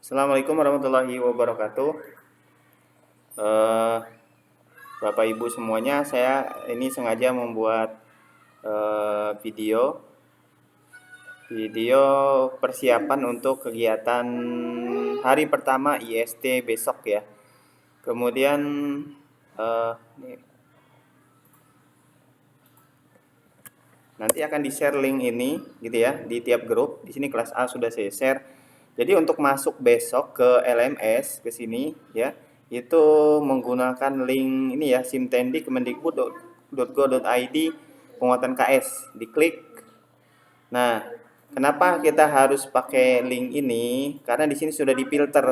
Assalamualaikum warahmatullahi wabarakatuh. Eh, Bapak Ibu semuanya, saya ini sengaja membuat video persiapan untuk kegiatan hari pertama IST besok ya. Kemudian eh, nanti akan di-share link ini gitu ya di tiap grup. Di sini kelas A sudah saya share. Jadi untuk masuk besok ke LMS ke sini ya, itu menggunakan link ini ya, simtendi.kemendikbud.go.id penguatan KS, diklik. Nah, kenapa kita harus pakai link ini? Karena di sini sudah difilter.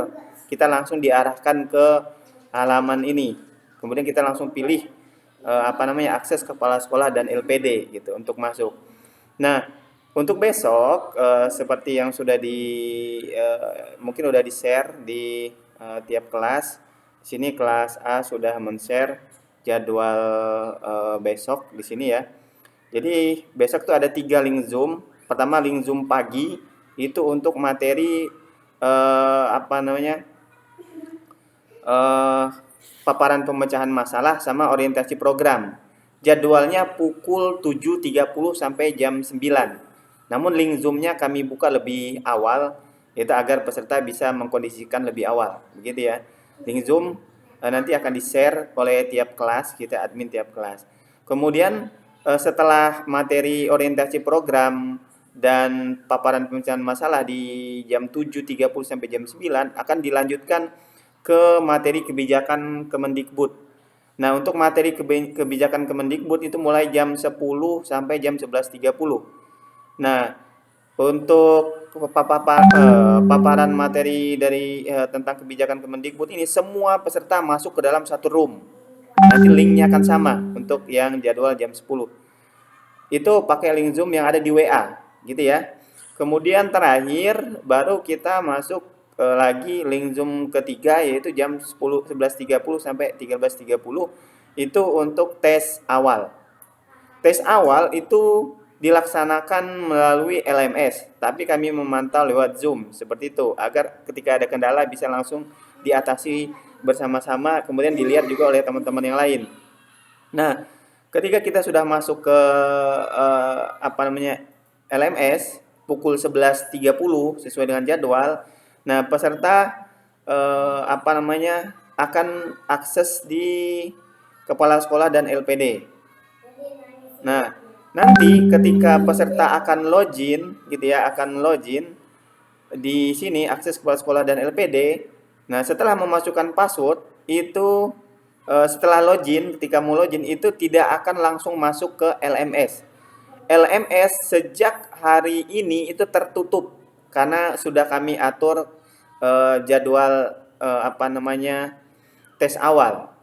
Kita langsung diarahkan ke halaman ini. Kemudian kita langsung pilih akses kepala sekolah dan LPD gitu untuk masuk. Nah, untuk besok seperti yang sudah mungkin sudah di-share di tiap kelas. Di sini kelas A sudah men-share jadwal besok di sini ya. Jadi besok tuh ada 3 link Zoom. Pertama link Zoom pagi itu untuk materi eh, apa namanya? eh, paparan pemecahan masalah sama orientasi program. Jadwalnya pukul 7.30 sampai jam 9. Namun link Zoom-nya kami buka lebih awal, yaitu agar peserta bisa mengkondisikan lebih awal. Begitu ya. Link Zoom nanti akan di-share oleh tiap kelas, kita admin tiap kelas. Kemudian setelah materi orientasi program dan paparan pemecahan masalah di jam 7.30 sampai jam 9 akan dilanjutkan ke materi kebijakan Kemendikbud. Nah, untuk materi kebijakan Kemendikbud itu mulai jam 10 sampai jam 11.30. Nah, untuk paparan materi dari tentang kebijakan Kemendikbud ini semua peserta masuk ke dalam satu room. Nanti linknya akan sama untuk yang jadwal jam 10. Itu pakai link Zoom yang ada di WA, gitu ya. Kemudian terakhir baru kita masuk lagi link Zoom ketiga yaitu jam 11.30 sampai 13.30 itu untuk tes awal. Tes awal itu dilaksanakan melalui LMS, tapi kami memantau lewat Zoom seperti itu agar ketika ada kendala bisa langsung diatasi bersama-sama, kemudian dilihat juga oleh teman-teman yang lain. Nah, ketika kita sudah masuk ke LMS pukul 11.30 sesuai dengan jadwal, nah peserta akan akses di kepala sekolah dan LPD. Nah, nanti ketika peserta akan login gitu ya, akan login di sini akses kepala sekolah dan LPD. Nah, setelah memasukkan password itu setelah login, ketika mau login itu tidak akan langsung masuk ke LMS. LMS sejak hari ini itu tertutup karena sudah kami atur jadwal tes awal.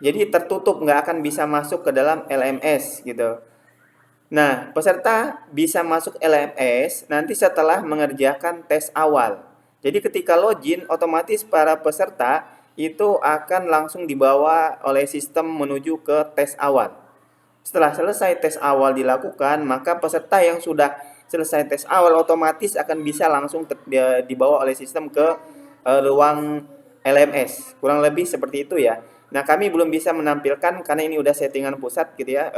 Jadi tertutup, nggak akan bisa masuk ke dalam LMS gitu. Nah, peserta bisa masuk LMS nanti setelah mengerjakan tes awal. Jadi ketika login, otomatis para peserta itu akan langsung dibawa oleh sistem menuju ke tes awal. Setelah selesai tes awal dilakukan, maka peserta yang sudah selesai tes awal otomatis akan bisa langsung dibawa oleh sistem ke ruang LMS. Kurang lebih seperti itu ya. Nah, kami belum bisa menampilkan karena ini udah settingan pusat gitu ya,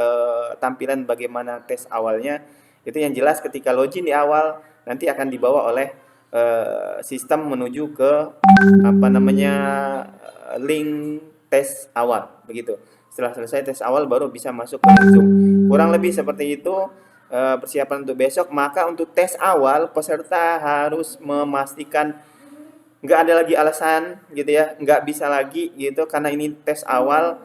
tampilan bagaimana tes awalnya. Itu yang jelas ketika login di awal nanti akan dibawa oleh sistem menuju ke link tes awal begitu. Setelah selesai tes awal baru bisa masuk ke Zoom. Kurang lebih seperti itu persiapan untuk besok. Maka untuk tes awal peserta harus memastikan nggak ada lagi alasan gitu ya, nggak bisa lagi gitu karena ini tes awal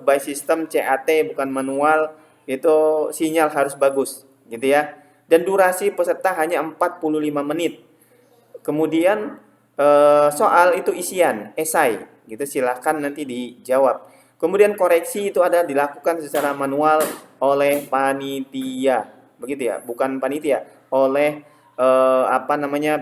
by system CAT bukan manual, itu sinyal harus bagus gitu ya, dan durasi peserta hanya 45 menit. Kemudian soal itu isian esai gitu, silahkan nanti dijawab. Kemudian koreksi itu ada dilakukan secara manual oleh panitia begitu ya, bukan panitia, oleh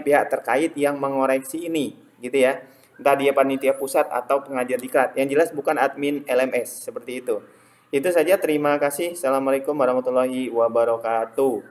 pihak terkait yang mengoreksi ini gitu ya, entah dia panitia pusat atau pengajar diklat, yang jelas bukan admin LMS seperti itu. Itu saja, terima kasih. Assalamualaikum warahmatullahi wabarakatuh.